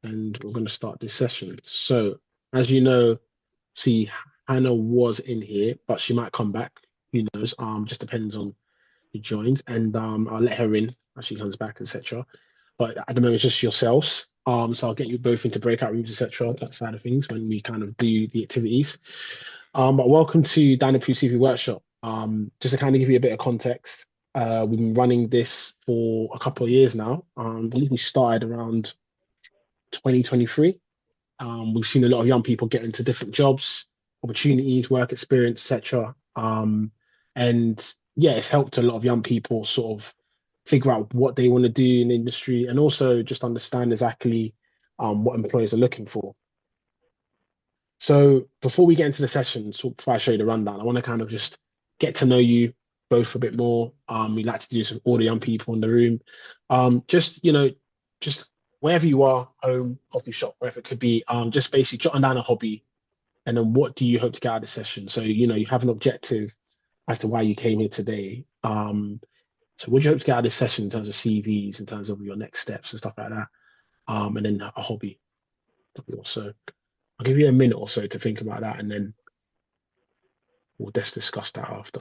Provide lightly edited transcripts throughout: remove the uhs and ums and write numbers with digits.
and we're going to start this session. So, as you know, see, Hannah was in here, but she might come back. Who knows? Just depends on who joins, and I'll let her in as she comes back, etc. But at the moment, it's just yourselves. So I'll get you both into breakout rooms, etc. That side of things when we kind of do the activities. But welcome to Dynamo CV Workshop. Just to kind of give you a bit of context, we've been running this for a couple of years now. I believe we started around 2023. We've seen a lot of young people get into different jobs, opportunities, work experience, etc. And yeah, it's helped a lot of young people sort of figure out what they want to do in the industry and also just understand exactly what employers are looking for. So before we get into the session, so before I show you the rundown, I want to kind of just get to know you both a bit more. We like to do this with all the young people in the room. Just just wherever you are, home, coffee shop, wherever it could be, just basically jotting down a hobby, and then what do you hope to get out of the session? So you have an objective as to why you came here today. So what do you hope to get out of this session in terms of CVs, in terms of your next steps and stuff like that? And then a hobby. So I'll give you a minute or so to think about that, and then we'll just discuss that after.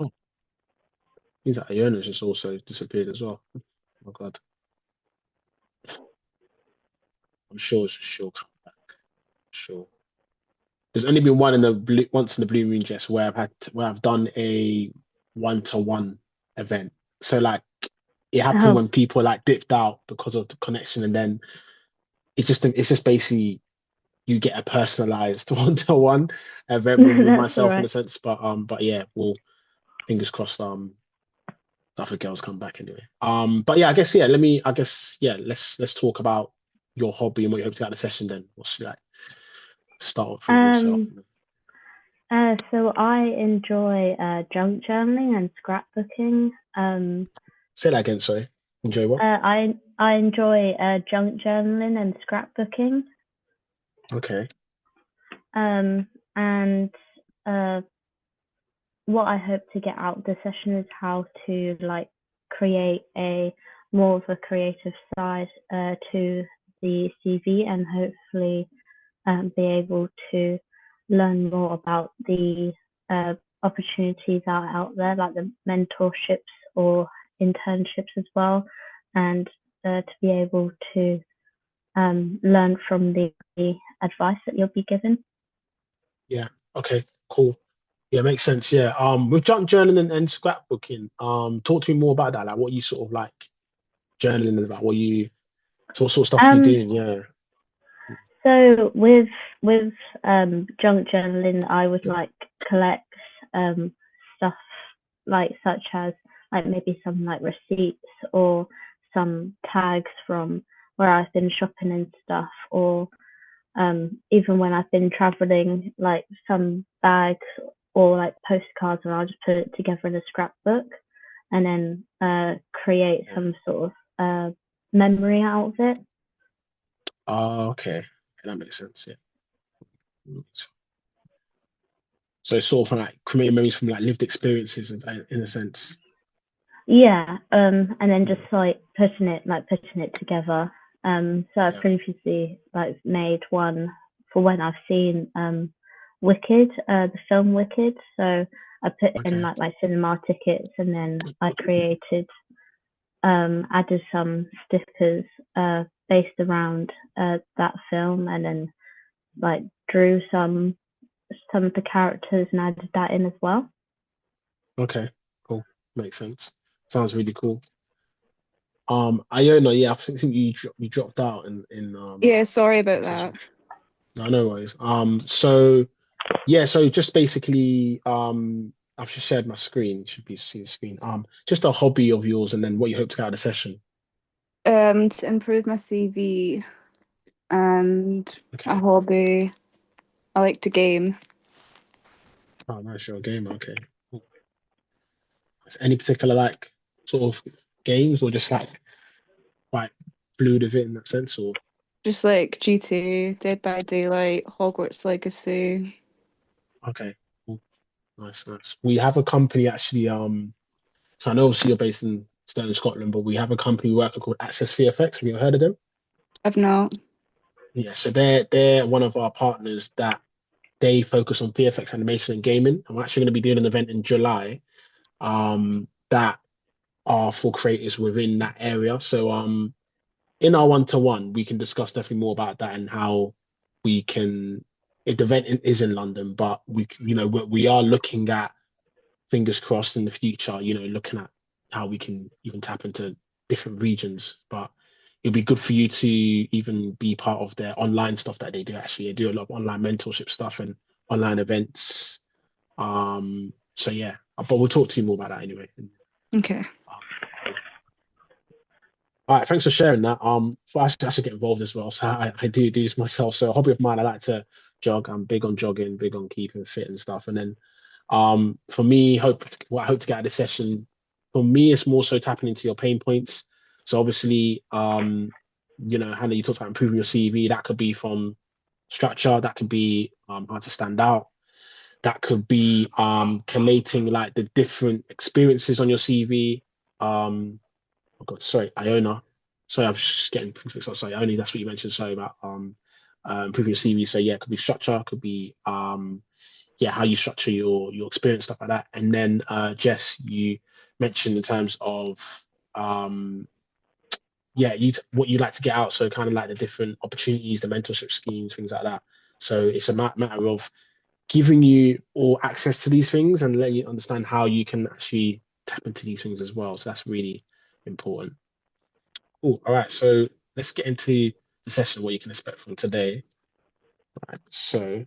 Oh, things like Iona's just also disappeared as well. Oh my God. I'm sure she'll come back. Sure. There's only been once in the Blue Moon Jess where I've done a one-to-one event. So like it happened Oh, when people like dipped out because of the connection, and then it's just basically you get a personalized one-to-one event with that's all myself in a right. sense. But yeah, we'll fingers crossed the other girls come back anyway. But yeah, let's talk about your hobby and what you hope to get out of the session then. What's like start off with yourself. Um, so I enjoy junk journaling and scrapbooking. Say that again, sorry. Enjoy what? I enjoy junk journaling and scrapbooking. Okay. Um, and uh, what I hope to get out of the session is how to like create a more of a creative side to the CV and hopefully be able to learn more about the uh, opportunities that are out there, like the mentorships or internships as well, and to be able to learn from the advice that you'll be given. Yeah. Okay. Cool. Yeah, makes sense. Yeah. With junk journaling and scrapbooking, talk to me more about that. Like what you sort of like journaling about, so what sort of stuff are you Um, doing? Yeah. so with junk journaling, I would like collect stuff like such as like maybe some like receipts or some tags from where I've been shopping and stuff, or even when I've been traveling, like some bags or like postcards, and I'll just put it together in a scrapbook and then create some sort of memory out of it. Okay. That makes sense. Yeah. So it's sort of like creating memories from like lived experiences in a sense. Yeah, and then just like putting it together. So I Yeah. previously like made one for when I've seen Wicked, the film Wicked. So I put in Okay. like my cinema tickets, and then I created added some stickers based around that film, and then like drew some of the characters and added that in as well. Okay. Cool. Makes sense. Sounds really cool. Iona, yeah, I think you dropped out in Yeah, sorry about that that. session. No, no worries. So yeah, so just basically, I've just shared my screen. Should be seeing the screen. Just a hobby of yours, and then what you hope to get out of the session. To improve my CV and a Okay. hobby, I like to game. Oh, nice. You're a gamer. Okay. Cool. Any particular like sort of games, or just like quite fluid of it in that sense, or Just like GTA, Dead by Daylight, Hogwarts Legacy. okay. Cool. Nice, nice. We have a company actually. So I know obviously you're based in Stirling, Scotland, but we have a company working called Access VFX. Have you ever heard of them? I've not. Yeah, so they're one of our partners that they focus on VFX animation and gaming. I'm actually going to be doing an event in July that are for creators within that area. So in our one-to-one, we can discuss definitely more about that and how we can. The event is in London, but we are looking at, fingers crossed, in the future, looking at how we can even tap into different regions. But it'd be good for you to even be part of their online stuff that they do. Actually, they do a lot of online mentorship stuff and online events. So yeah, but we'll talk to you more about that anyway. Okay. Cool. All right, thanks for sharing that. I should get involved as well. So I do this myself. So a hobby of mine, I like to jog. I'm big on jogging, big on keeping fit and stuff. And then for me, what I hope to get out of this session, for me, it's more so tapping into your pain points. So obviously, Hannah, you talked about improving your CV. That could be from structure, that could be how to stand out, that could be collating like the different experiences on your CV. Oh God, sorry, Iona. Sorry, I'm just getting mixed up. Sorry, Iona, that's what you mentioned. Sorry about improving your CV. So yeah, it could be structure, it could be yeah, how you structure your experience, stuff like that. And then Jess, you mentioned in terms of um yeah, what you like to get out. So kind of like the different opportunities, the mentorship schemes, things like that. So it's a matter of giving you all access to these things and letting you understand how you can actually tap into these things as well. So that's really important. Cool. All right. So let's get into the session, what you can expect from today. Right. So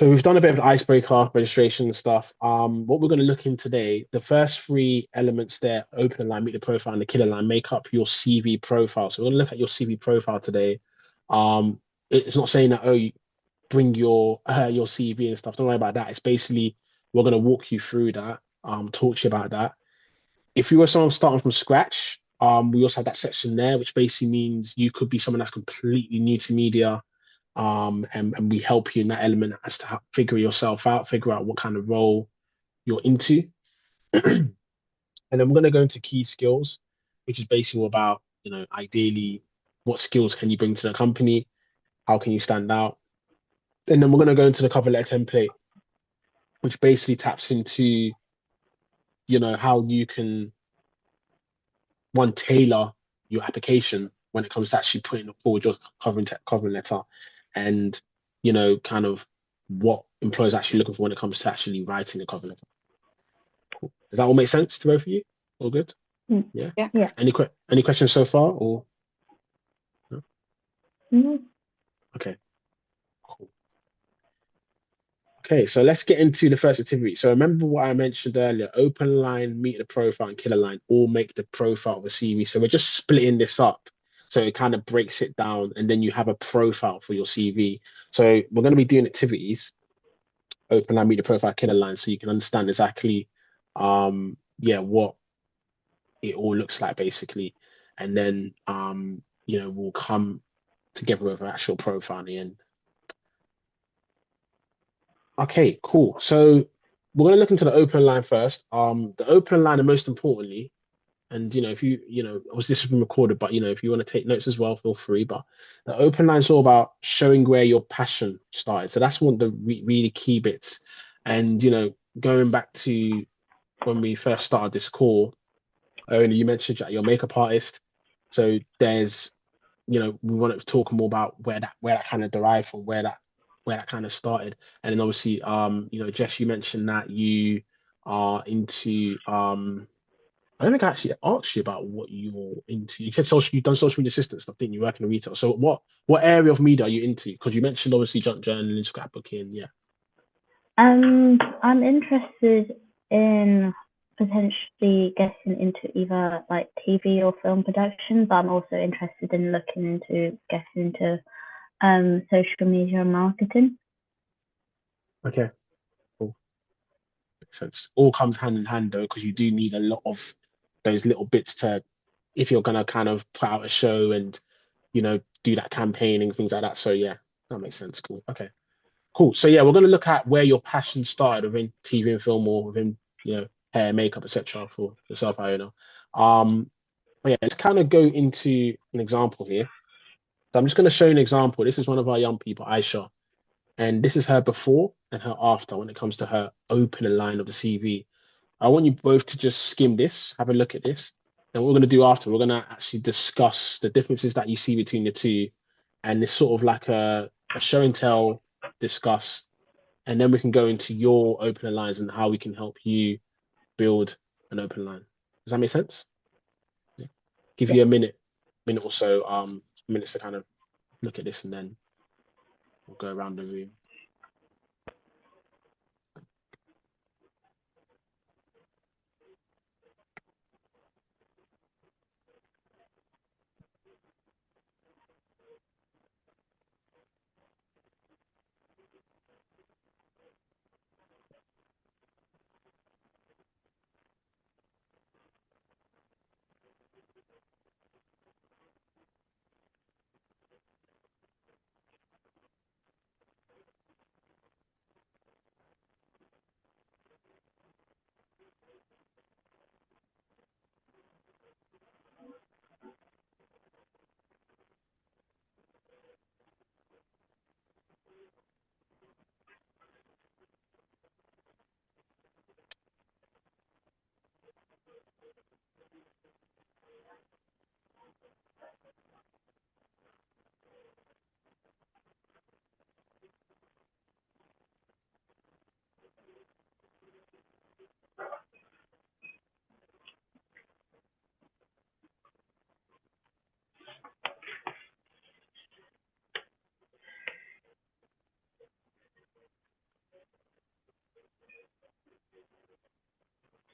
we've done a bit of icebreaker registration and stuff. What we're going to look in today, the first three elements there, open line, meet the profile, and the killer line, make up your CV profile. So we're going to look at your CV profile today. It's not saying that, oh, you bring your CV and stuff. Don't worry about that. It's basically we're going to walk you through that, talk to you about that. If you were someone starting from scratch, we also have that section there, which basically means you could be someone that's completely new to media, and we help you in that element as to how, figure yourself out, figure out what kind of role you're into. And then we're going to go into key skills, which is basically all about, ideally, what skills can you bring to the company? How can you stand out? And then we're going to go into the cover letter template, which basically taps into, how you can one tailor your application when it comes to actually putting forward your covering letter, and kind of what employers are actually looking for when it comes to actually writing a cover letter. Cool. Does that all make sense to both of you? All good? Mm. Yeah. Yeah. Yeah. Any questions so far, or no? Mm. Okay, cool. Okay, so let's get into the first activity. So remember what I mentioned earlier, open line, meet the profile, and killer line all make the profile of a CV. So we're just splitting this up. So it kind of breaks it down, and then you have a profile for your CV. So we're going to be doing activities, open line, meet the profile, killer line, so you can understand exactly, yeah, what it all looks like basically. And then, we'll come together with an actual profile in the end. Okay, cool. So we're going to look into the open line first. The open line, and most importantly, And if obviously this has been recorded, but if you want to take notes as well, feel free. But the open line is all about showing where your passion started. So that's one of the really key bits. And going back to when we first started this call, only you mentioned that you're a makeup artist. So there's we want to talk more about where that kind of derived from, where that kind of started. And then obviously Jess, you mentioned that you are into I don't think I actually asked you about what you're into. You said you've done social media assistant stuff, didn't you? Working in retail. So what area of media are you into? Because you mentioned obviously journalism, scrapbooking. Yeah. I'm interested in potentially getting into either like TV or film production, but I'm also interested in looking into getting into social media and marketing. Okay. Cool. Makes sense. All comes hand in hand though, because you do need a lot of those little bits to, if you're gonna kind of put out a show and do that campaigning, things like that. So yeah, that makes sense. Cool. Okay. Cool. So yeah, we're going to look at where your passion started within TV and film, or within hair, makeup, etc. for yourself, Iona. But yeah, let's kind of go into an example here. So I'm just going to show you an example. This is one of our young people, Aisha, and this is her before and her after when it comes to her opening line of the CV. I want you both to just skim this, have a look at this. And what we're going to do after, we're going to actually discuss the differences that you see between the two, and it's sort of like a show and tell, discuss, and then we can go into your opener lines and how we can help you build an open line. Does that make sense? Yeah. Give Yeah. you a minute or so, minutes to kind of look at this, and then we'll go around the room.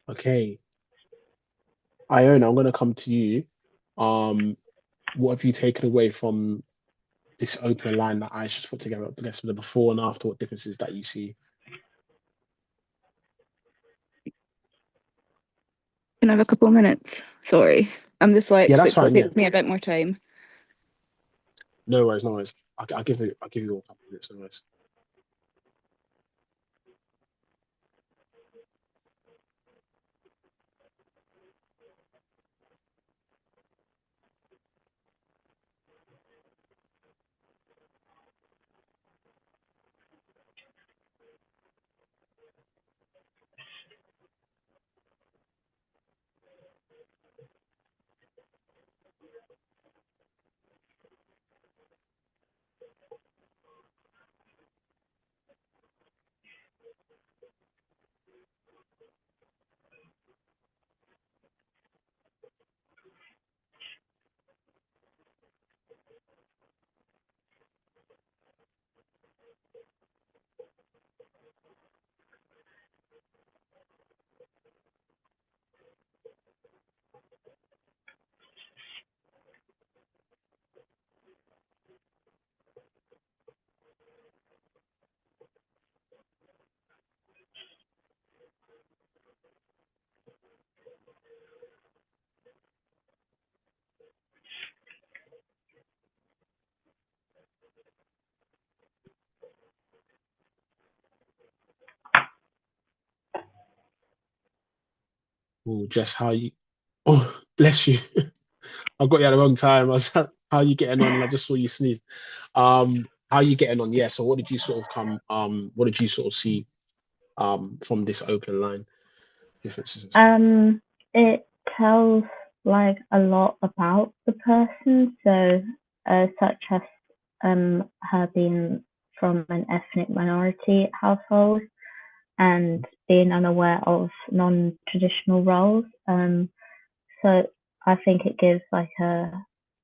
Okay, Iona, I'm going to come to you. What have you taken away from this opener line that I just put together? I guess with the before and after, what differences that you see? Can I have a couple of minutes? Sorry. I'm Yeah, that's dyslexic, so it fine. Yeah, takes me a bit more time. no worries, no worries. I'll give you all a couple of minutes, no worries. Oh, Jess, how you? Oh, Bless you. I got you at the wrong time. I was how are you getting on? And I just saw you sneeze. How are you getting on? Yeah. So what did you sort of what did you sort of see from this open line differences and stuff? It tells like a lot about the person, so such as her being from an ethnic minority household and being unaware of non-traditional roles. So I think it gives like a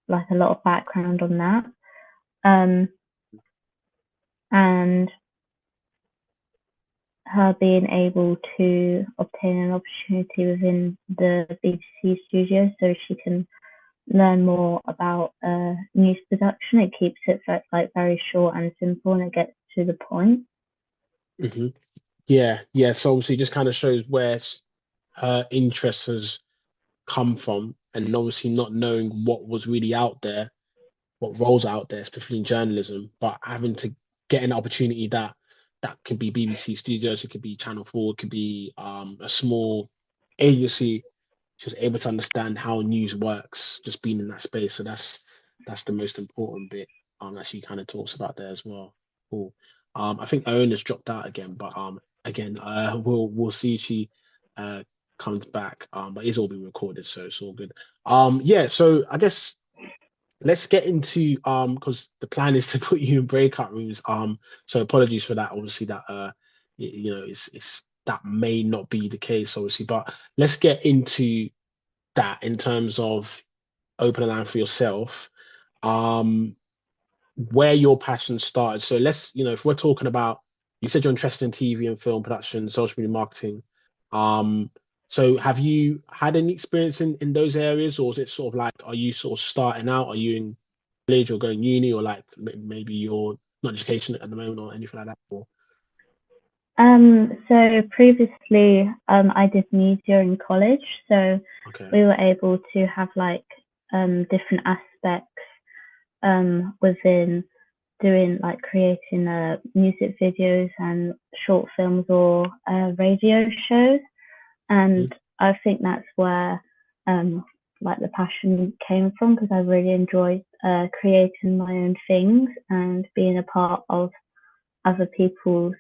lot of background on that. Um, and her being able to obtain an opportunity within the BBC studio so she can learn more about news production. It keeps it like very short and simple, and it gets to the point. Hmm. Yeah, yeah. So obviously, just kind of shows where her interest has come from, and obviously not knowing what was really out there, what roles are out there, especially in journalism, but having to get an opportunity that could be BBC Studios, it could be Channel 4, it could be a small agency. She was able to understand how news works, just being in that space. So that's the most important bit that she kind of talks about there as well. Cool. I think Iona's dropped out again, but again, we'll see if she uh comes back. But it's all been recorded, so it's all good. Yeah, so I guess let's get into because the plan is to put you in breakout rooms. So apologies for that. Obviously, that you know, it's that may not be the case, obviously, but let's get into that in terms of open a line for yourself. Um, where your passion started. So let's, if we're talking about, you said you're interested in TV and film production, social media marketing. Um, so have you had any experience in those areas, or is it sort of like, are you sort of starting out? Are you in college or going uni, or like maybe you're not education at the moment or anything like that? Or So previously, I did media in college, so okay, we were able to have like different aspects within doing like creating music videos and short films or radio shows. mhm, And I think that's where like the passion came from because I really enjoy creating my own things and being a part of other people's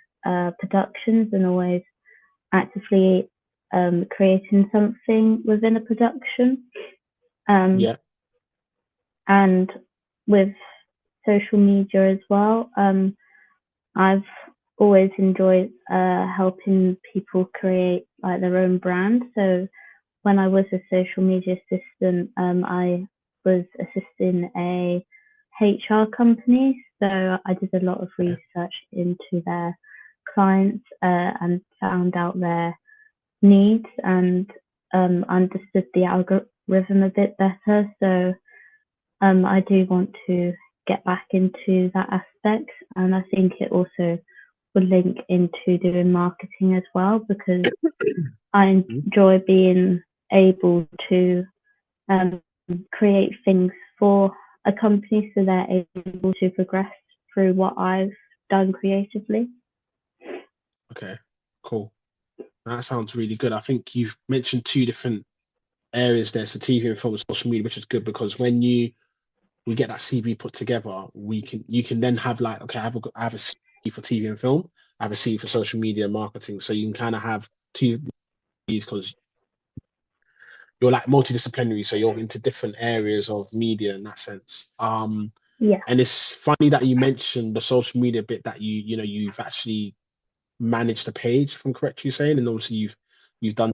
productions and always actively creating something within a production. Um, yeah, and with social media as well, I've always enjoyed helping people create like their own brand. So when I was a social media assistant, I was assisting a HR company. So I did a lot of okay, research into their clients and found out their needs and understood the algorithm a bit better. So I do want to get back into that aspect, and I think it also would link into doing marketing as well because I mhm, enjoy being able to um, create things for a company so they're able to progress through what I've done creatively. okay, cool. That sounds really good. I think you've mentioned two different areas there, so TV and film and social media, which is good because when we get that CV put together, you can then have like, okay, I have a CV for TV and film, I have a CV for social media and marketing, so you can kind of have two of these because you're like multidisciplinary, so you're into different areas of media in that sense. Yeah. And it's funny that you mentioned the social media bit that you've actually managed the page, if I'm correct you saying, and obviously you've done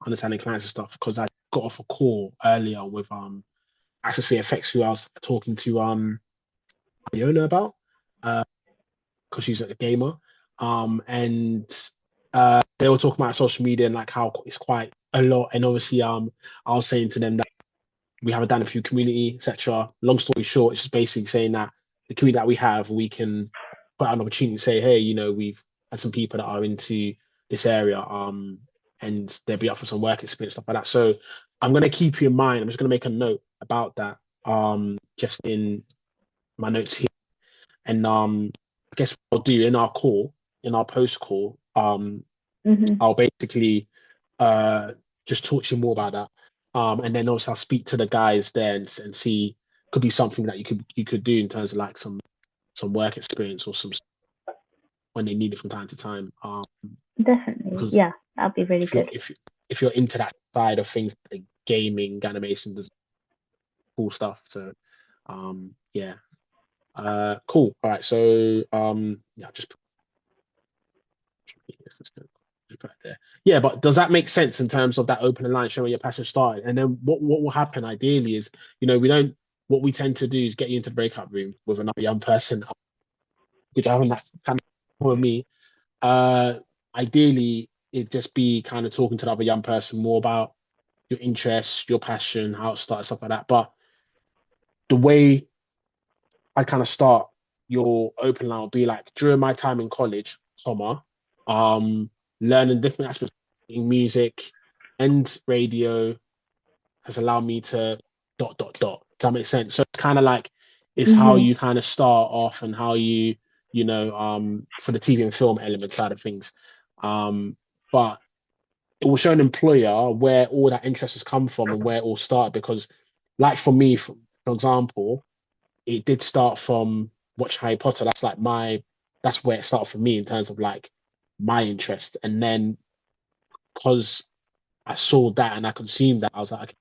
understanding clients and stuff because I got off a call earlier with Access VFX who I was talking to Iona about because she's a gamer and they were talking about social media and like how it's quite a lot, and obviously I was saying to them that we have a done a few community etc. Long story short, it's just basically saying that the community that we have, we can put out an opportunity to say, hey, we've had some people that are into this area and they'll be up for some work experience, stuff like that. So I'm going to keep you in mind. I'm just going to make a note about that just in my notes here. And I guess what I'll do in our call, in our post call, Hmm. I'll basically uh just talk to you more about that. And then also I'll speak to the guys there and see could be something that you could do in terms of like some work experience or some when they need it from time to time. Definitely. Because Yeah, that'd be really if you're good. if you're into that side of things, the gaming, animation, there's cool stuff. So yeah. Cool. All right. So yeah, just put it there. Yeah, but does that make sense in terms of that opening line showing your passion started? And then what will happen ideally is, we don't what we tend to do is get you into the breakout room with another young person, which I haven't that kind of with me. Uh Ideally it just be kind of talking to the other young person more about your interests, your passion, how it started, stuff like that. But the way I kind of start your open line will be like during my time in college, um, learning different aspects in music and radio has allowed me to dot dot dot. Does that make sense? So it's kind of like it's how Mhm. you kind of start off and how for the TV and film element side of things. But it will show an employer where all that interest has come from and where it all started because like for me, for example, it did start from watching Harry Potter. That's where it started for me in terms of like my interest. And then because I saw that and I consumed that, I was like, okay,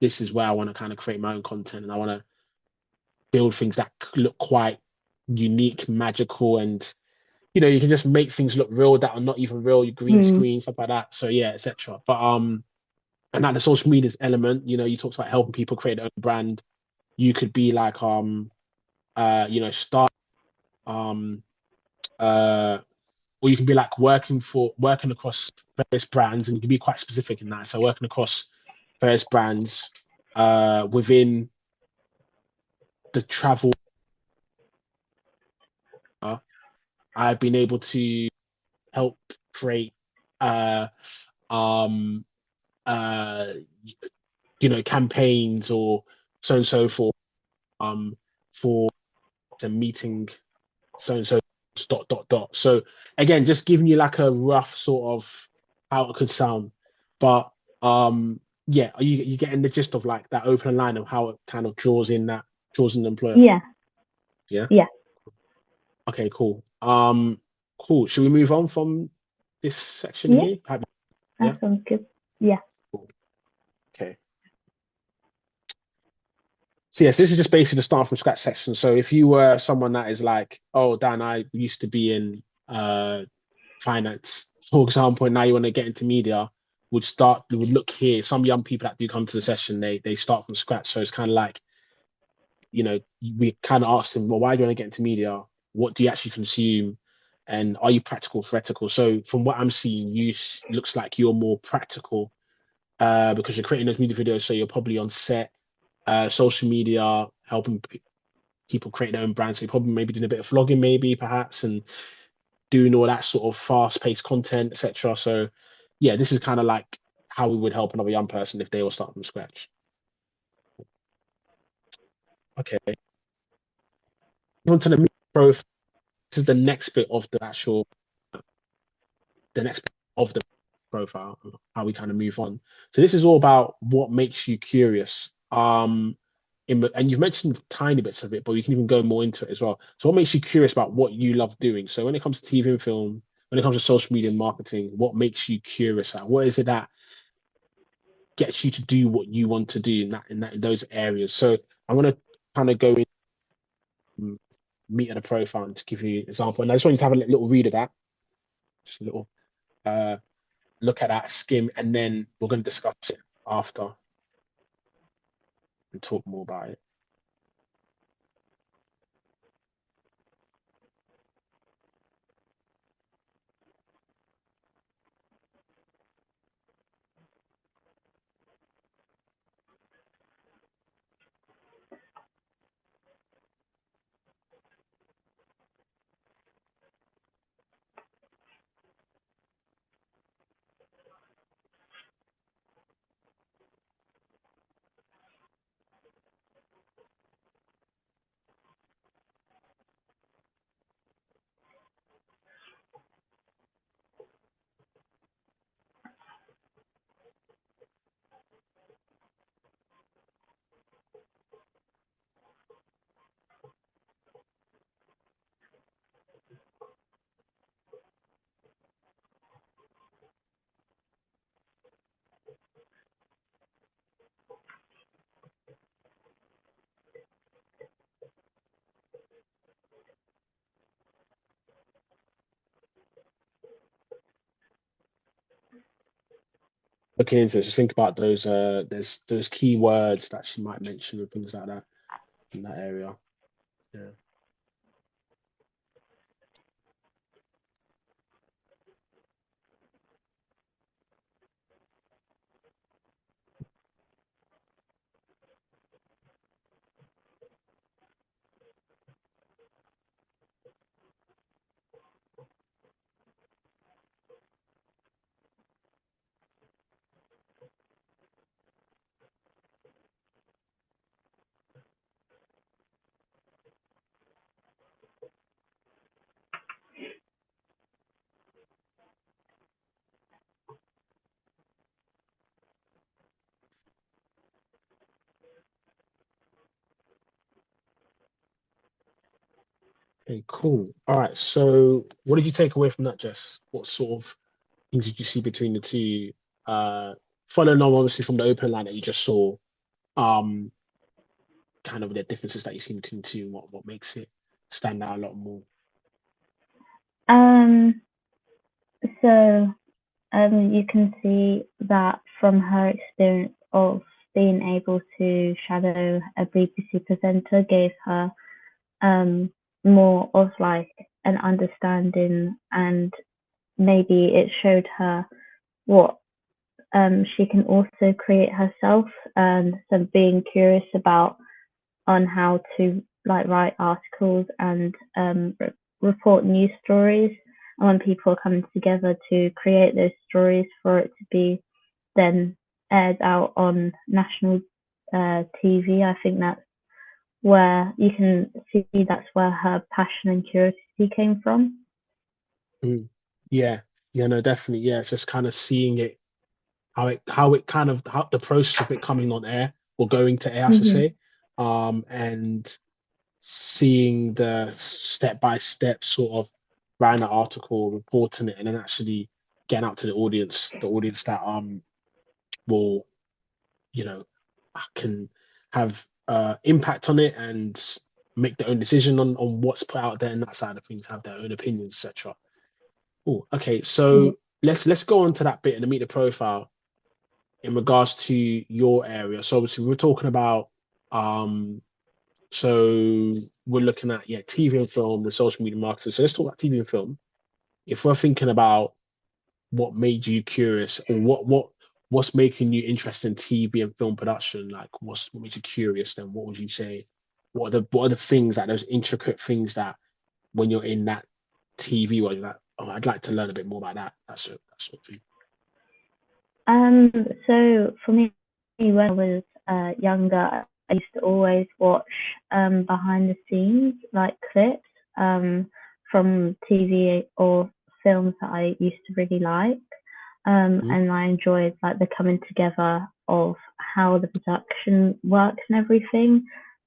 this is where I want to kind of create my own content and I want to build things that look quite unique, magical, and you can just make things look real that are not even real, your green Mm. screen, stuff like that. So yeah, etc. But and at the social media element, you talked about helping people create their own brand. You could be like start um uh or you can be like working across various brands and you can be quite specific in that. So working across various brands within the travel, I've been able to help create uh um uh campaigns or so and so forth for the meeting so and so dot dot dot. So again, just giving you like a rough sort of how it could sound, but yeah, are you getting the gist of like that open line of how it kind of draws in the employer? Yeah. Yeah. Yeah. Okay. Cool. Cool. Should we move on from this section Yeah. here? Yeah. That sounds good. Yeah. Cool. Okay. So yes, this is just basically the start from scratch section. So if you were someone that is like, oh Dan, I used to be in finance, for example, and now you want to get into media, would look here. Some young people that do come to the session, they start from scratch. So it's kind of like, we kind of ask them, well, why do you want to get into media? What do you actually consume? And are you practical, theoretical? So from what I'm seeing, looks like you're more practical because you're creating those media videos. So you're probably on set, social media, helping people create their own brands. So you're probably maybe doing a bit of vlogging, maybe perhaps, and doing all that sort of fast-paced content, etc. So, yeah, this is kind of like how we would help another young person if they were starting from scratch. Okay, on to the media profile. This is the next bit of the next bit of the profile, how we kind of move on. So this is all about what makes you curious. And you've mentioned tiny bits of it, but we can even go more into it as well. So what makes you curious about what you love doing? So when it comes to TV and film, when it comes to social media and marketing, what makes you curious? What is it that gets you to do what you want to do in those areas? So I'm gonna kind of go in meet at a profile and to give you an example. And I just want you to have a little read of that, just a little uh look at that, skim, and then we're gonna discuss it after and talk more about it. looking into this, just think about those there's those key words that she might mention and things like that in that area. Yeah. Okay, cool. All right. So what did you take away from that, Jess? What sort of things did you see between the two? Following on obviously from the open line that you just saw, um, kind of the differences that you see between the two, and what makes it stand out a lot more. Um, so you can see that from her experience of being able to shadow a BBC presenter gave her more of like an understanding, and maybe it showed her what she can also create herself, and so being curious about on how to like write articles and report news stories, and when people are coming together to create those stories for it to be then aired out on national TV. I think that's where you can see that's where her passion and curiosity came from. Mm. Yeah, yeah, no, definitely. Yeah, it's just kind of seeing it, how it kind of how the process of it coming on air or going to air, I should Mm-hmm. say, and seeing the step by step sort of writing an article, reporting it, and then actually getting out to the audience that will, you know, can have impact on it and make their own decision on what's put out there and that side of things, have their own opinions, etc. Oh, okay. Yeah. So let's go on to that bit and meet the profile in regards to your area. So obviously we were talking about so we're looking at TV and film, the social media marketing. So let's talk about TV and film. If we're thinking about what made you curious or what's making you interested in TV and film production, like what makes you curious, then what would you say? What are the things that those intricate things that when you're in that TV world, you're like, oh, I'd like to learn a bit more about that. That sort of thing. Um, so for me, when I was younger, I used to always watch behind the scenes, like clips from TV or films that I used to really like. Mm, And I enjoyed like the coming together of how the production works and everything.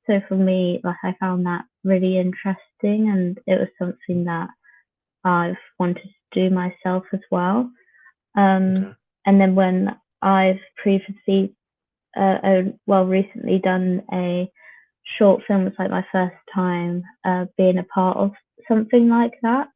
So for me, like I found that really interesting, and it was something that I've wanted to do myself as well. Um, okay. and then when I've previously, recently done a short film, it's like my first time being a part of something like that.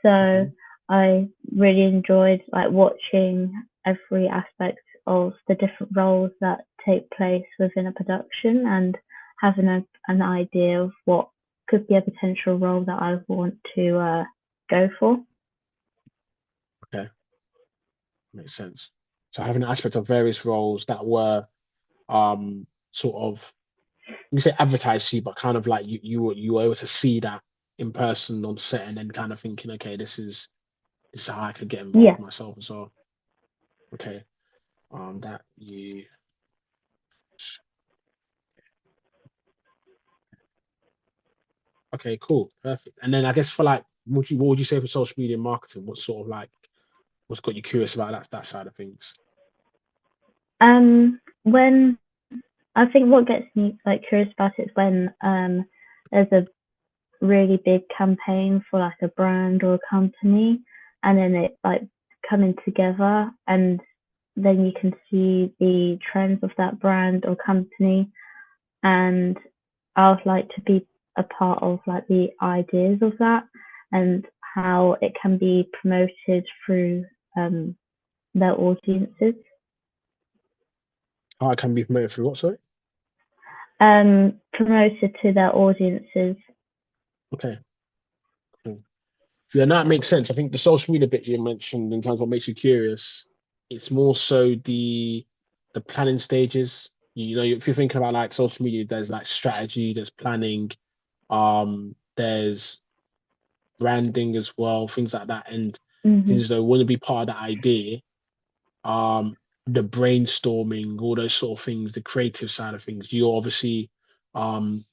So Hmm. I really enjoyed like watching every aspect of the different roles that take place within a production, and having an idea of what could be a potential role that I want to go for. Okay, makes sense. So having an aspect of various roles that were sort of you say advertised to you, but kind of like you were able to see that in person on set and then kind of thinking, okay, this is how I could get Yeah. involved myself as well. Okay. That you okay, cool, perfect. And then I guess for like what would you say for social media marketing? What sort of like what's got you curious about that side of things? When I think what gets me like curious about it is when there's a really big campaign for like a brand or a company, and then it like coming together, and then you can see the trends of that brand or company, and I would like to be a part of like the ideas of that, and how it can be promoted through um their audiences. How it can be promoted through what, sorry? Promoted to their audiences. Okay, cool. Yeah, no, that makes sense. I think the social media bit you mentioned in terms of what makes you curious, it's more so the planning stages. You know, if you're thinking about like social media, there's like strategy, there's planning, there's branding as well, things like that. And Mhm. things that want to be part of that idea, um, the brainstorming, all those sort of things, the creative side of things. You're obviously um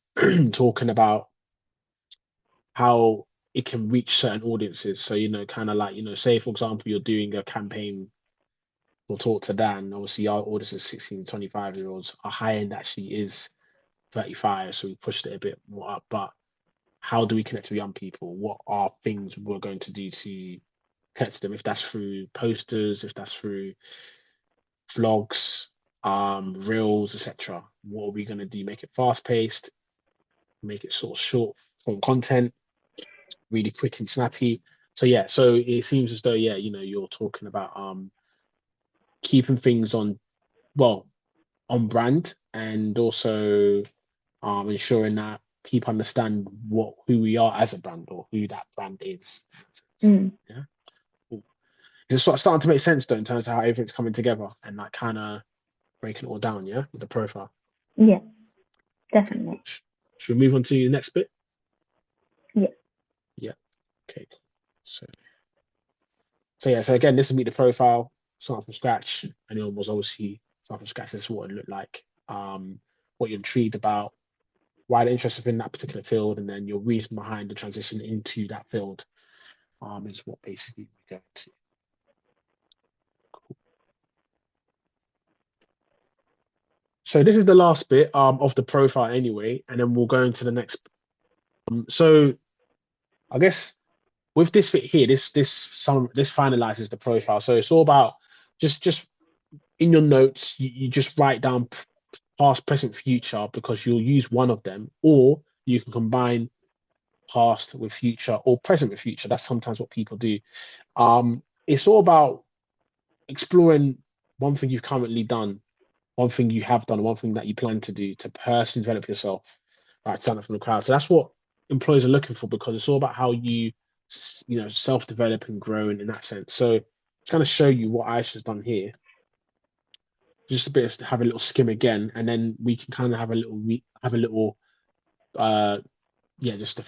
talking about how it can reach certain audiences. So, you know, kind of like, you know, say for example, you're doing a campaign, we'll talk to Dan. Obviously, our audience is 16 to 25-year-olds. Our high end actually is 35, so we pushed it a bit more up. But how do we connect with young people? What are things we're going to do to connect to them? If that's through posters, if that's through vlogs, reels, etc. What are we going to do? Make it fast paced, make it sort of short form content, really quick and snappy. So yeah, so it seems as though yeah, you know, you're talking about keeping things on well on brand and also ensuring that people understand what who we are as a brand or who that brand is. Mm. Yeah, cool. It's sort of starting to make sense though in terms of how everything's coming together and like kind of breaking it all down. Yeah, with the profile. Yeah, Okay, cool. definitely. Should we move on to the next bit? Yeah. Yeah. Okay, cool. So yeah, so again, this will be the profile, start from scratch. Anyone was obviously start from scratch. This is what it looked like. What you're intrigued about, why the interest in that particular field, and then your reason behind the transition into that field. Is what basically we go to. Cool. So this is the last bit of the profile anyway, and then we'll go into the next. So I guess with this bit here, this finalizes the profile. So it's all about just in your notes, you just write down past, present, future because you'll use one of them, or you can combine past with future or present with future. That's sometimes what people do. It's all about exploring one thing you've currently done, one thing you have done, one thing that you plan to do to personally develop yourself, right? Stand up from the crowd. So that's what employers are looking for because it's all about how you know, self-develop and grow in that sense. So it's going to show you what Aisha's done here. Just a bit of have a little skim again, and then we can kind of have a little have a little uh yeah, just a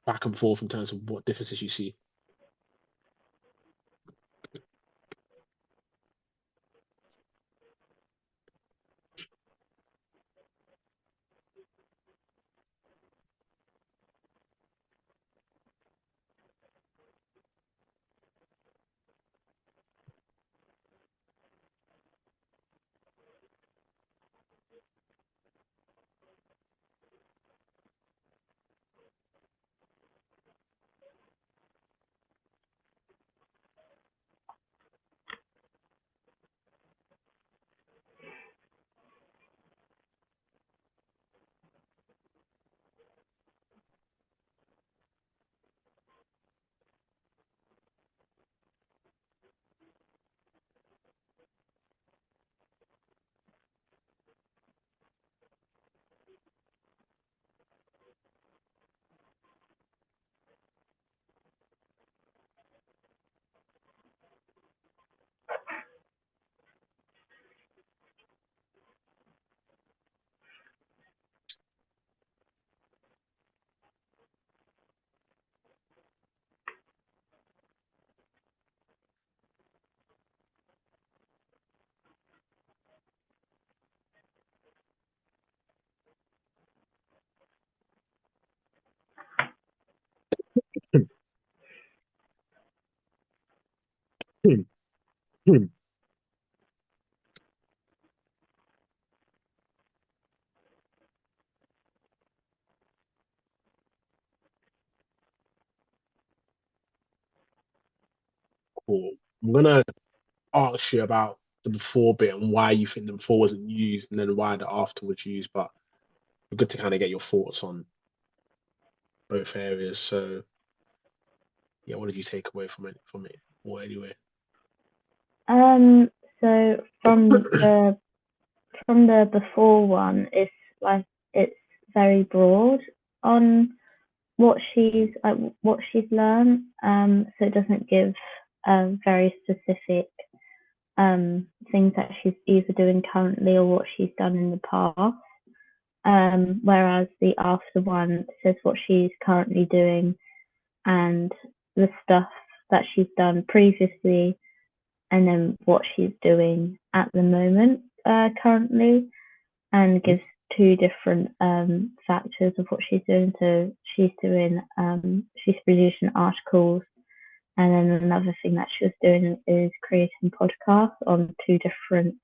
back and forth in terms of what differences you see. Cool. I'm gonna ask you about the before bit and why you think the before wasn't used, and then why the after was used. But it's good to kind of get your thoughts on both areas. So yeah, what did you take away from it? From it, or anyway? Um. So from the from the before one, it's very broad on what she's learned. So it doesn't give very specific things that she's either doing currently or what she's done in the past. Whereas the after one says what she's currently doing and the stuff that she's done previously, and then what she's doing at the moment currently, and gives two different factors of what she's doing. So she's producing articles, and then another thing that she was doing is creating podcasts on two different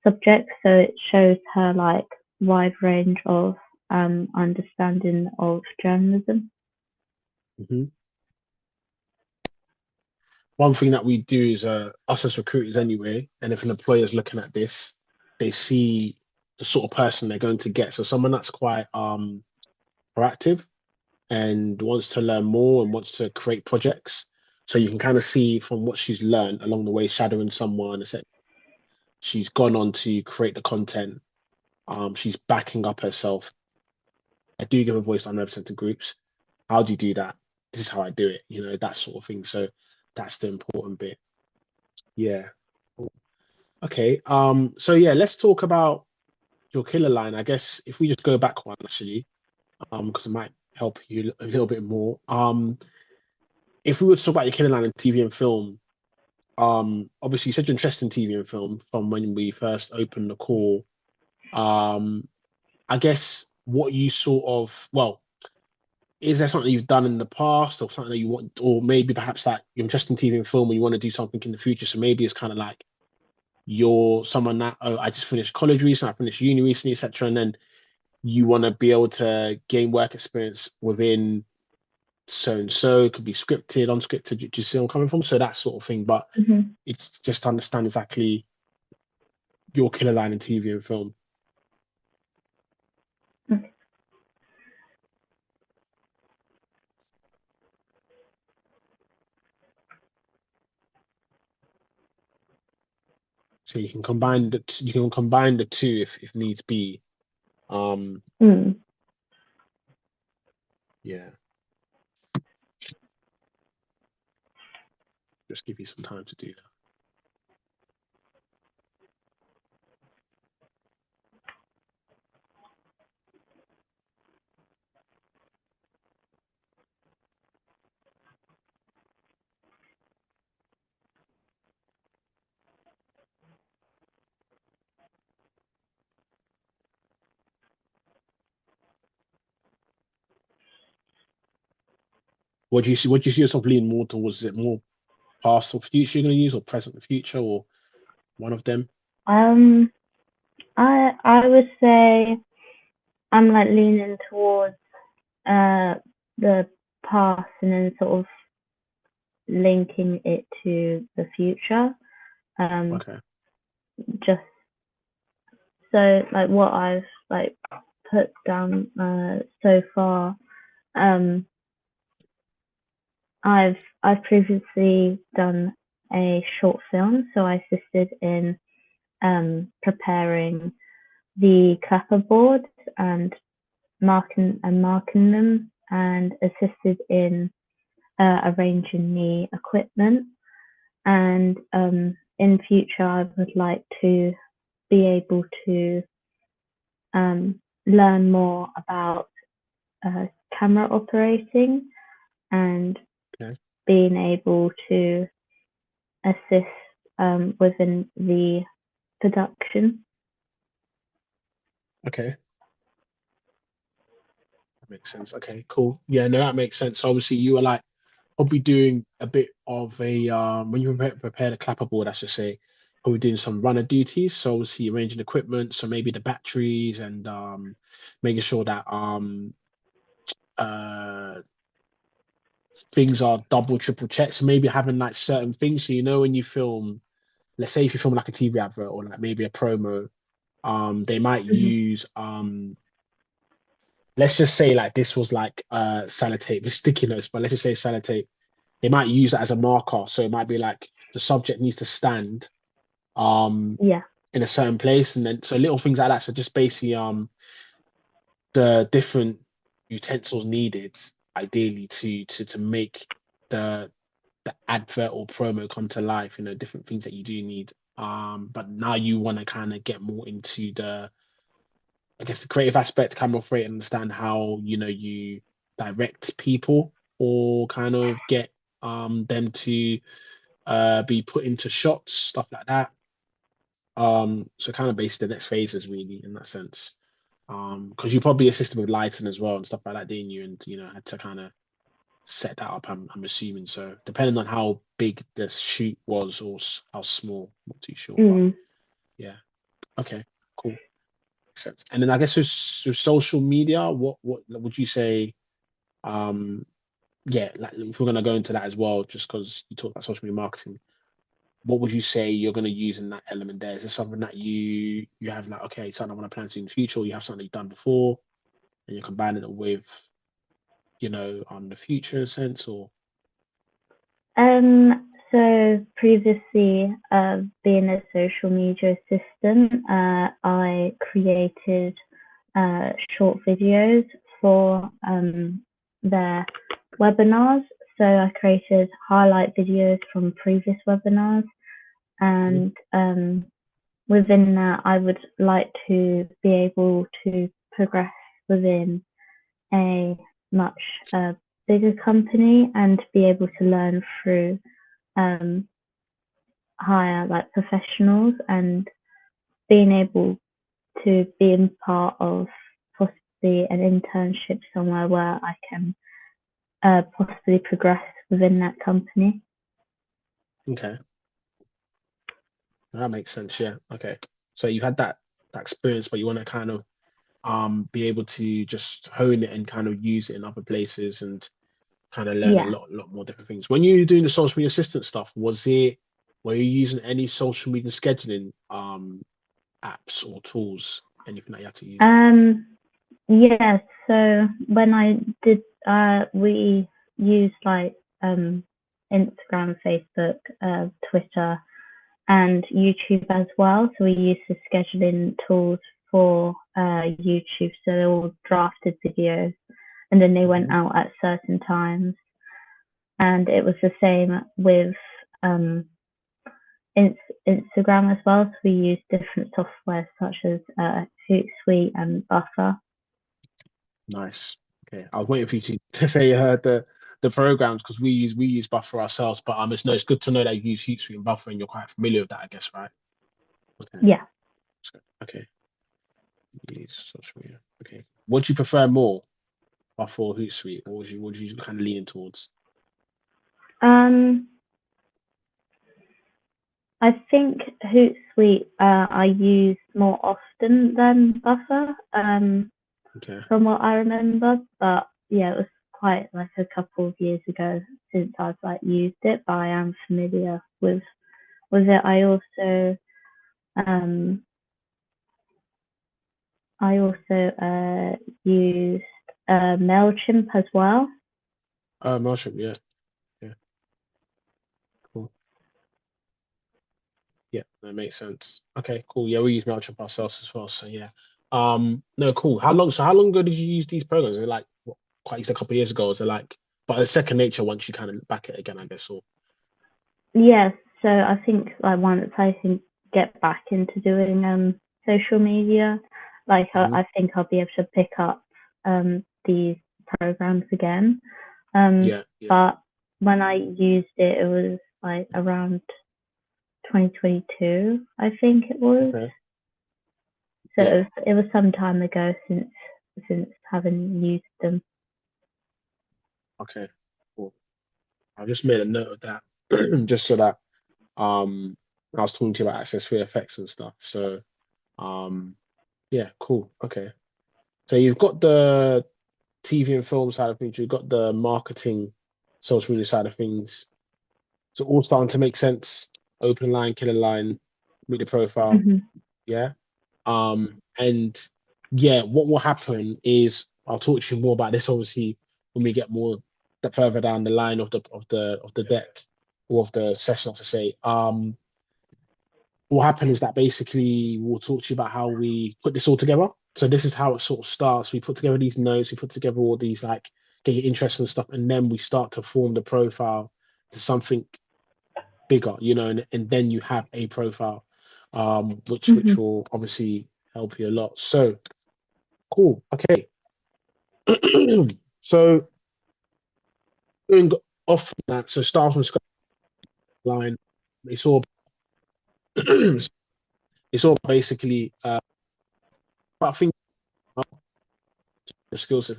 subjects. So it shows her like wide range of understanding of journalism. Hmm. One thing that we do is us as recruiters anyway, and if an employer is looking at this, they see the sort of person they're going to get. So someone that's quite proactive and wants to learn more and wants to create projects. So you can kind of see from what she's learned along the way, shadowing someone, she's gone on to create the content. She's backing up herself. I do give a voice to unrepresented groups. How do you do that? This is how I do it, that sort of thing. So that's the important bit. Yeah. Okay. So yeah, let's talk about your killer line. I guess if we just go back one actually, because it might help you a little bit more. If we were to talk about your killer line in TV and film, obviously you said you're interested in TV and film from when we first opened the call. I guess what you sort of, well, is there something you've done in the past or something that you want, or maybe perhaps that you're interested in TV and film and you want to do something in the future? So maybe it's kind of like you're someone that, oh, I just finished college recently, I finished uni recently, etc. And then you want to be able to gain work experience within so and so. It could be scripted, unscripted. Do you see where I'm coming from? So that sort of thing. But it's just to understand exactly your killer line in TV and film. So you can combine the two if needs be. Yeah. Just give you some time to do that. What do you see? What do you see yourself leaning more towards? Is it more past or future you're going to use, or present and future, or one of them? I would say I'm like leaning towards the past and then sort of linking it to the future. Okay. Just so like what I've like put down so far. I've previously done a short film, so I assisted in preparing the clapperboards and marking them, and assisted in arranging the equipment. And in future, I would like to be able to learn more about camera operating and being able to assist within the production. Okay. That makes sense. Okay, cool. Yeah, no, that makes sense. So obviously you were like probably doing a bit of a when you prepare the clapperboard, I should say, probably doing some runner duties. So obviously arranging equipment, so maybe the batteries and making sure that uh things are double, triple checked. So maybe having like certain things. So when you film, let's say if you film like a TV advert or like maybe a promo, they might use let's just say like this was like sellotape with sticky notes, but let's just say sellotape. They might use that as a marker. So it might be like the subject needs to stand Yeah. in a certain place, and then so little things like that. So just basically the different utensils needed ideally to make the the advert or promo come to life, different things that you do need. But now you want to kind of get more into I guess the creative aspect, camera operator, understand how you direct people or kind of get them to be put into shots, stuff like that. So kind of basically the next phases really in that sense. Because you probably assisted with lighting as well and stuff like that, didn't you? And had to kind of set that up. I'm assuming so. Depending on how big the shoot was or how small, not too sure. But Mm. yeah, okay, cool, makes sense. And then I guess with social media, what would you say? Yeah, like if we're gonna go into that as well, just because you talk about social media marketing, what would you say you're gonna use in that element there? Is this something that you have like, okay, something I want to plan to do in the future, or you have something you've done before, and you're combining it with, on the future in a sense, or So previously, being a social media assistant, I created short videos for their webinars. So I created highlight videos from previous webinars, and within that, I would like to be able to progress within a much bigger company and be able to learn through um, higher like professionals, and being able to be in part of possibly an internship somewhere where I can possibly progress within that company. okay, that makes sense. Yeah, okay. So you've had that experience, but you want to kind of be able to just hone it and kind of use it in other places and kind of learn a Yeah. lot more different things. When you were doing the social media assistant stuff, were you using any social media scheduling apps or tools, anything that you had to use? Yeah. So when I did, we used like Instagram, Facebook, Twitter, and YouTube as well. So we used the scheduling tools for YouTube. So they all drafted videos, and then they went Mhm. out at certain times. And it was the same with um, Instagram as well. So we used different software such as Hootsuite and Buffer. Nice. Okay, I was waiting for you to say you heard the programs because we use Buffer ourselves, but it's good to know that you use Hootsuite and Buffer and you're quite familiar with that, I guess, right? Okay, Yeah. okay. Use social media. Okay. What do you prefer more, Buffer or Hootsuite? Or would you kind of leaning towards? Um, I think Hootsuite I use more often than Buffer, Okay. from what I remember. But yeah, it was quite like a couple of years ago since I've like used it, but I am familiar with it. Um I also used Mailchimp as well. Mailchimp, yeah. Yeah, cool. Yeah, that makes sense. Okay, cool. Yeah, we use Mailchimp ourselves as well. So yeah. No, cool. How long ago did you use these programs? Is it like quite a couple of years ago? Is it like but it's second nature once you kind of back it again, I guess, or Yeah, so I think like once I can get back into doing social media, like Mhm. I think I'll be able to pick up these programs again. Yeah, yeah. But when I used it, it was like around 2022, I think it was. Okay. So Yeah. it was some time ago since having used them. Okay. Cool. I just made a note of that just so that I was talking to you about access free effects and stuff. So um yeah, cool. Okay. So you've got the TV and film side of things, you've got the marketing social media side of things. So all starting to make sense. Open line, killer line, meet the profile. Hmm. Yeah. And yeah, what will happen is I'll talk to you more about this obviously when we get more further down the line of the deck or of the session to say. what happened is that basically we'll talk to you about how we put this all together. So this is how it sort of starts. We put together these notes, we put together all these like get your interest and stuff, and then we start to form the profile to something bigger, and then you have a profile, which Mhm. will obviously help you a lot. So cool. Okay. So going off that, so start from scratch line. It's all it's all basically I think the skill set.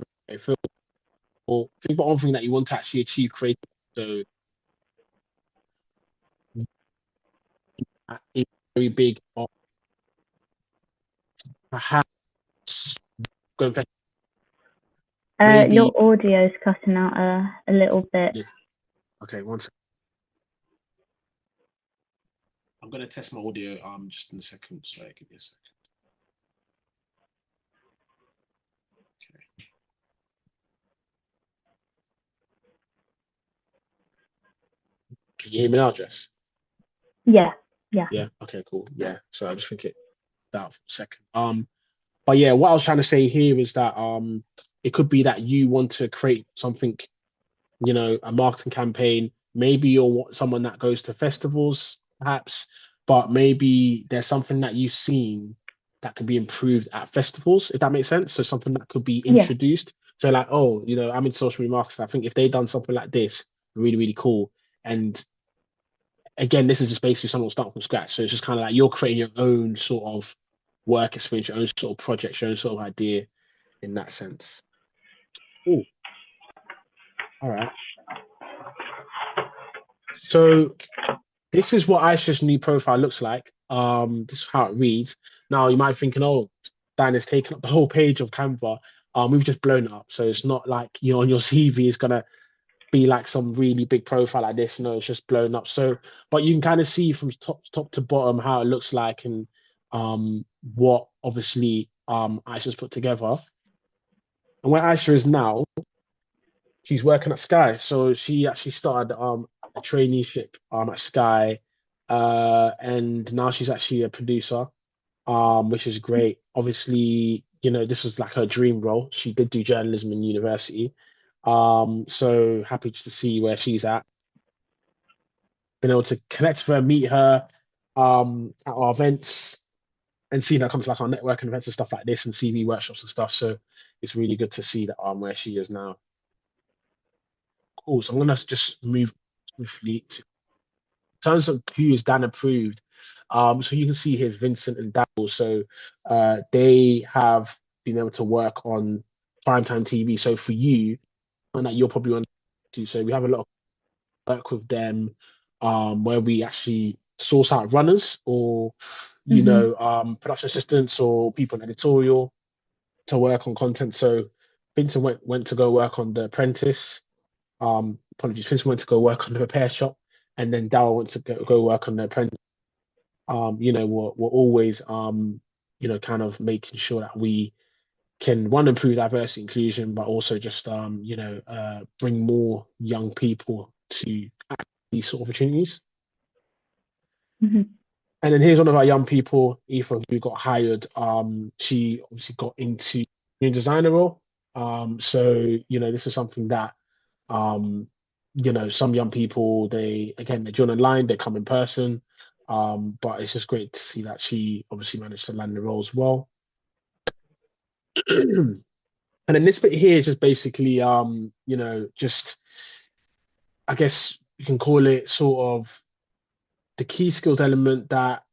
Or think about one thing that you want to actually achieve creatively. So it's very big on perhaps going for maybe. Your audio's cutting out a little bit. Okay, one second. I'm gonna test my audio just in a second. Sorry, give me a second. Okay. Can you hear me now, Jess? Yeah, yeah. Yeah. Okay, cool. Yeah. So I just think it that for a second. But yeah, what I was trying to say here is that it could be that you want to create something, a marketing campaign. Maybe you're someone that goes to festivals, perhaps, but maybe there's something that you've seen that could be improved at festivals, if that makes sense. So something that could be Yeah. introduced. So like, oh, I'm in social media marketing. I think if they done something like this, really, really cool. And again, this is just basically someone starting from scratch. So it's just kind of like you're creating your own sort of work experience, your own sort of project, your own sort of idea in that sense. Oh, all right. So this is what Aisha's new profile looks like. This is how it reads. Now you might be thinking, oh, Dan is taking up the whole page of Canva. We've just blown it up. So it's not like on your CV is gonna be like some really big profile like this. No, it's just blown up. So, but you can kind of see from top to bottom how it looks like and what obviously Aisha's put together. And where Aisha is now, she's working at Sky. So she actually started a traineeship at Sky, and now she's actually a producer, which is great. Obviously, this was like her dream role. She did do journalism in university. So happy to see where she's at. Been able to connect with her, meet her at our events, and seeing her come to like our networking events and stuff like this and CV workshops and stuff. So it's really good to see that where she is now. Cool. So I'm gonna just move swiftly to in terms of who is Dan approved. So you can see here Vincent and Daryl. So they have been able to work on primetime TV. So for you, and that you're probably on to. So we have a lot of work with them, where we actually source out runners or Mhm. production assistants or people in editorial to work on content. So Vincent went to go work on The Apprentice. Apologies, Vincent went to go work on The Repair Shop, and then Daryl went to go work on The Apprentice. We're always kind of making sure that we can one improve diversity inclusion, but also just bring more young people to these sort of opportunities. Mhm. And then here's one of our young people, Aoife, who got hired. She obviously got into new designer role. So this is something that some young people they join online, they come in person. But it's just great to see that she obviously managed to land the role as well. And then this bit here is just basically just I guess you can call it sort of the key skills element that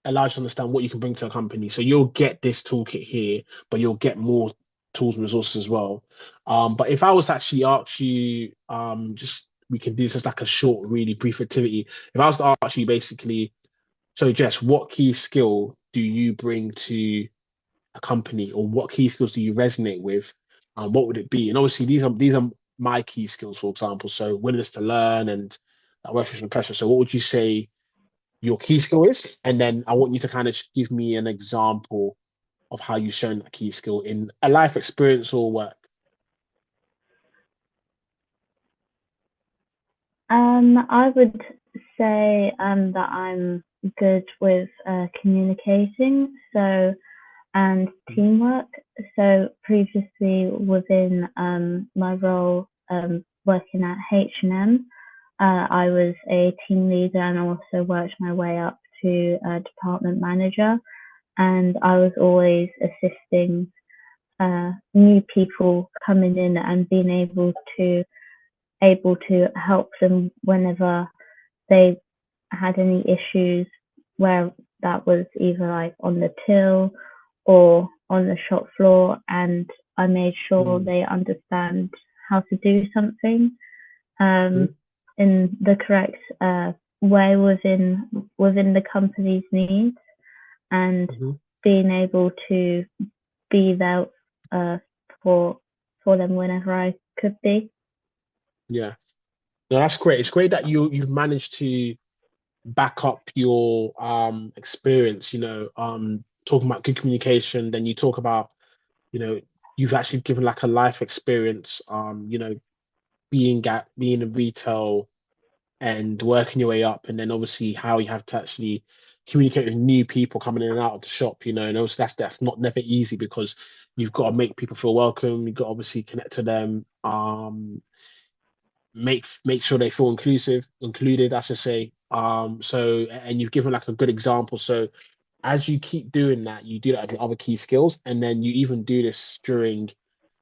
allows you to understand what you can bring to a company. So you'll get this toolkit here, but you'll get more tools and resources as well. But if I was to actually ask you, just we can do this as like a short, really brief activity. If I was to ask you basically, so Jess, what key skill do you bring to a company, or what key skills do you resonate with? What would it be? And obviously, these are my key skills, for example. So willingness to learn and that work under pressure. So what would you say your key skill is? And then I want you to kind of give me an example of how you've shown that key skill in a life experience or work. I would say that I'm good with communicating, and teamwork. So previously within my role working at H&M, I was a team leader and also worked my way up to a department manager. And I was always assisting new people coming in and being able to help them whenever they had any issues, where that was either like on the till or on the shop floor, and I made sure Mm, they understand how to do something mm, in the correct way within the company's needs, and mhm. being able to be there uh, for for them whenever I could be. Yeah. No, that's great. It's great that you've managed to back up your experience, talking about good communication, then you talk about, you know, you've actually given like a life experience, being in retail and working your way up, and then obviously how you have to actually communicate with new people coming in and out of the shop, and also that's not never easy because you've got to make people feel welcome, you've got to obviously connect to them, make sure they feel included, I should say. So and you've given like a good example. So as you keep doing that, you do that with other key skills, and then you even do this during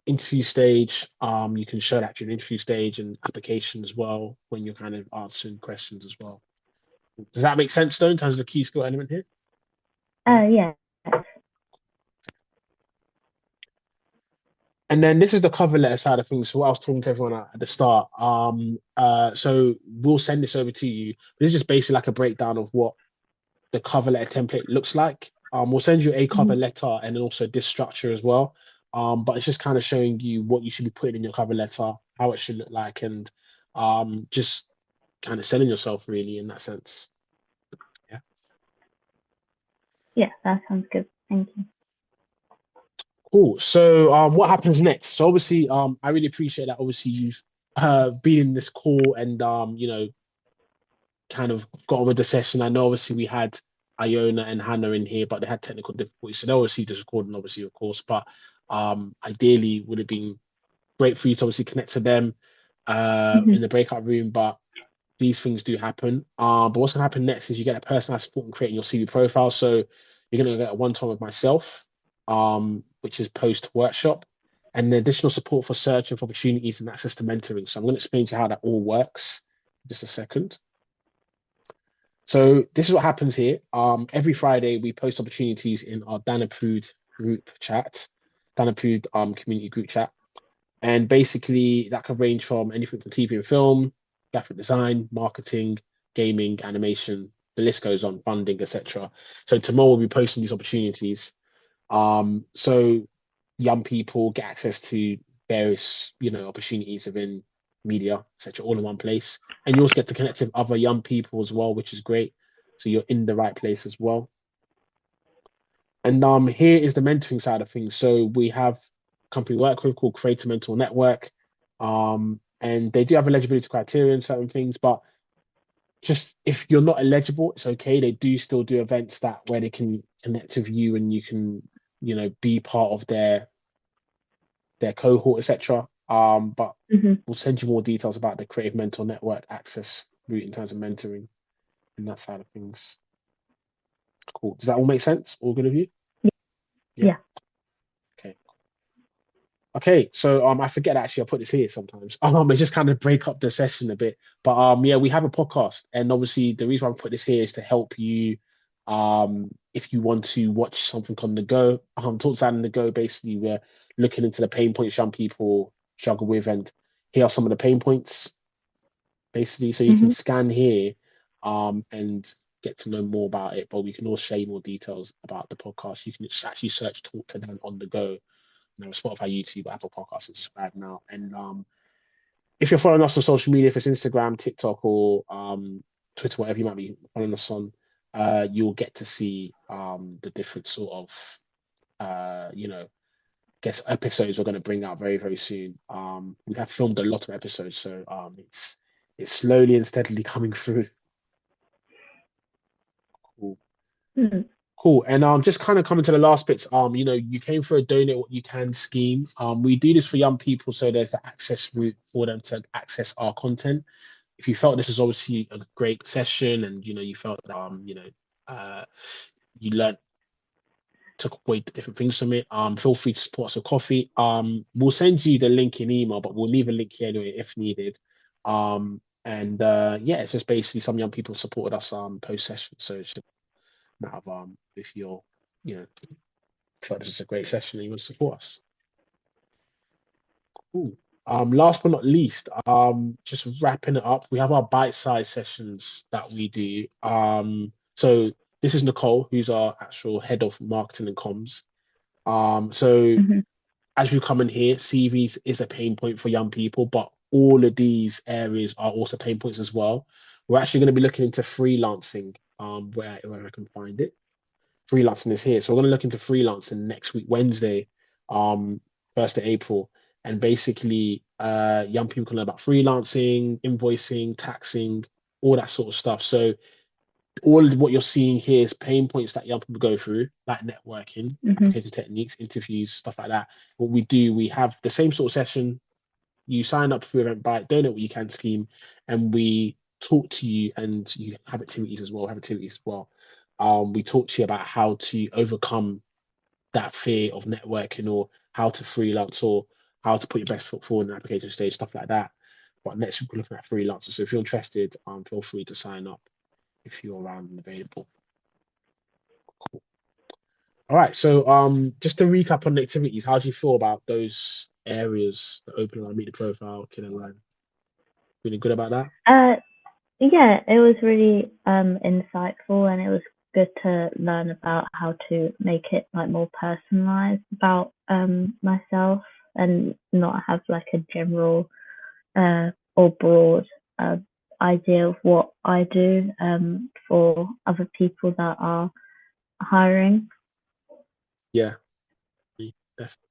interview stage. You can show that during interview stage and application as well when you're kind of answering questions as well. Does that make sense, though, in terms of the key skill element here? Yeah. Yeah. And then this is the cover letter side of things. So what I was talking to everyone at the start. So we'll send this over to you. This is just basically like a breakdown of what the cover letter template looks like. We'll send you a cover Mhm. letter and then also this structure as well. But it's just kind of showing you what you should be putting in your cover letter, how it should look like, and just kind of selling yourself really in that sense. Yeah. Yeah, that sounds good. Thank you. Cool. So what happens next? So obviously, I really appreciate that. Obviously, you've been in this call and kind of got on with the session. I know obviously we had Iona and Hannah in here, but they had technical difficulties. So they obviously this recording, obviously, of course. But ideally would have been great for you to obviously connect to them in Mhm. the breakout room. But these things do happen. But what's gonna happen next is you get a personalized support and creating your CV profile. So you're gonna get a one-to-one with myself, which is post workshop, and additional support for searching for opportunities and access to mentoring. So I'm gonna explain to you how that all works in just a second. So this is what happens here. Every Friday we post opportunities in our Danapud group chat, Danapud community group chat, and basically that can range from anything from TV and film, graphic design, marketing, gaming, animation. The list goes on, funding, etc. So tomorrow we'll be posting these opportunities. So young people get access to various, opportunities within media, etc., all in one place. And you also get to connect with other young people as well, which is great. So you're in the right place as well. And here is the mentoring side of things. So we have a company we work with called Creator Mentor Network. And they do have eligibility criteria and certain things, but just if you're not eligible, it's okay. They do still do events that where they can connect with you and you can, be part of their cohort, etc. But Mhm. we'll send you more details about the Creative Mentor Network access route in terms of mentoring and that side of things. Cool. Does that all make sense? All good of you? Yeah. Yeah. Okay. Okay, so I forget actually I put this here sometimes. It's just kind of break up the session a bit. But yeah, we have a podcast, and obviously the reason why I put this here is to help you if you want to watch something on the go. Talks on the go, basically we're looking into the pain points young people struggle with, and here are some of the pain points, basically. So you can Mhm. scan here and get to know more about it, but we can also share more details about the podcast. You can just actually search Talk to Dan on the go, Spotify, YouTube, Apple Podcasts, and subscribe now. And if you're following us on social media, if it's Instagram, TikTok, or Twitter, whatever you might be following us on, you'll get to see the different sort of guess episodes we're going to bring out very, very soon. We have filmed a lot of episodes, so it's slowly and steadily coming through. Mm. Cool. And just kind of coming to the last bits, you came for a donate what you can scheme. We do this for young people, so there's the access route for them to access our content. If you felt this is obviously a great session and you felt that uh you learned took away different things from it, feel free to support us with coffee. We'll send you the link in email, but we'll leave a link here anyway if needed. And yeah, it's just basically some young people supported us post session. So it's just a matter of if you're you know felt this is a great session and you want to support us. Cool. Last but not least, just wrapping it up, we have our bite-sized sessions that we do. So this is Nicole, who's our actual head of marketing and comms. So Hmm. as you come in here, CVs is a pain point for young people, but all of these areas are also pain points as well. We're actually going to be looking into freelancing, where I can find it. Freelancing is here. So we're going to look into freelancing next week, Wednesday, 1st of April. And basically, young people can learn about freelancing, invoicing, taxing, all that sort of stuff. So all of what you're seeing here is pain points that young people go through, like networking, Hmm. application techniques, interviews, stuff like that. What we do, we have the same sort of session. You sign up for Eventbrite, donate what you can scheme, and we talk to you, and you have activities as well. Have activities as well. We talk to you about how to overcome that fear of networking, or how to freelance, or how to put your best foot forward in the application stage, stuff like that. But next week we're looking at freelancers. So if you're interested, feel free to sign up if you're around and available. All right. So just to recap on the activities, how do you feel about those areas, the open line, meet the profile, killer line? Feeling good about that? Uh, yeah, it was really insightful, and it was good to learn about how to make it like more personalized about myself, and not have like a general or broad uh, idea of what I do for other people that are hiring. Yeah, definitely.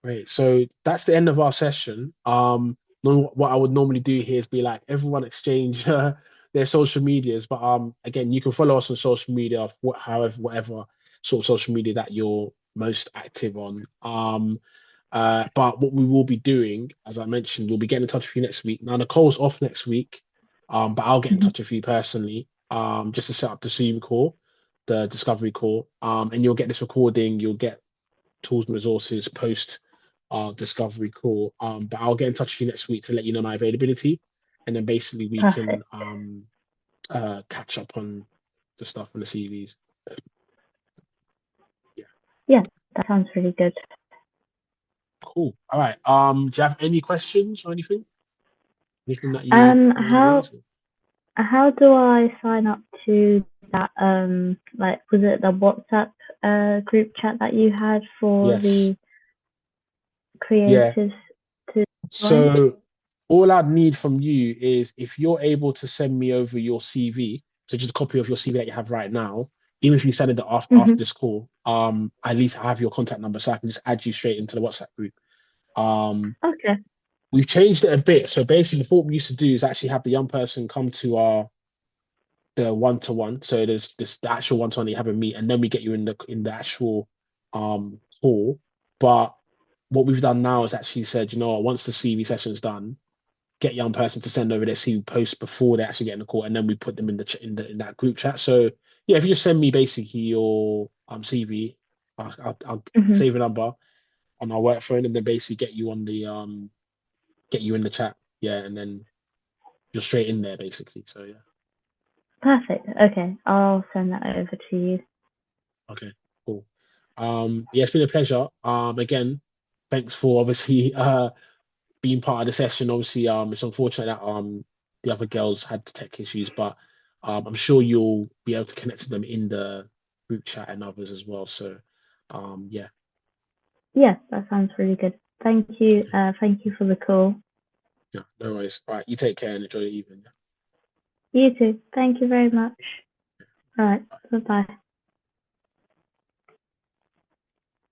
Great. So that's the end of our session. What I would normally do here is be like everyone exchange their social medias, but again, you can follow us on social media, however, whatever sort of social media that you're most active on. But what we will be doing, as I mentioned, we'll be getting in touch with you next week. Now, Nicole's off next week, but I'll get in Mhm. touch with you personally, just to set up the Zoom call, the discovery call, and you'll get this recording. You'll get tools and resources post our discovery call. But I'll get in touch with you next week to let you know my availability, and then basically we can Perfect. catch up on the stuff on the CVs. Yeah, Yeah, that sounds really good. cool. All right. Do you have any questions or anything? Anything that you Um, want to how raise? how do I sign up to that? Like, was it the WhatsApp group chat that you had for Yes. the Yeah. creatives to join? So all I'd need from you is if you're able to send me over your CV, so just a copy of your CV that you have right now, even if you send it after Hmm. this call, at least I have your contact number so I can just add you straight into the WhatsApp group. Um, Okay. we've changed it a bit. So basically, what we used to do is actually have the young person come to the one-to-one. So there's this the actual one-to-one that you have a meet, and then we get you in the actual call. But what we've done now is actually said, once the CV session's done, get young person to send over their CV post before they actually get in the call, and then we put them in in that group chat. So yeah, if you just send me basically your CV, I'll Hmm. save a number on our work phone, and then basically get you on the get you in the chat. Yeah, and then you're straight in there basically. So yeah. Perfect. Okay, I'll send that over to you. Okay, cool. Yeah, it's been a pleasure. Again, thanks for obviously being part of the session. Obviously, it's unfortunate that the other girls had tech issues, but I'm sure you'll be able to connect with them in the group chat and others as well. So yeah. Yeah, that sounds really good. Thank you. Thank you for the call. Yeah, no worries. All right, you take care and enjoy your evening. You too. Thank you very much. All right. Bye bye.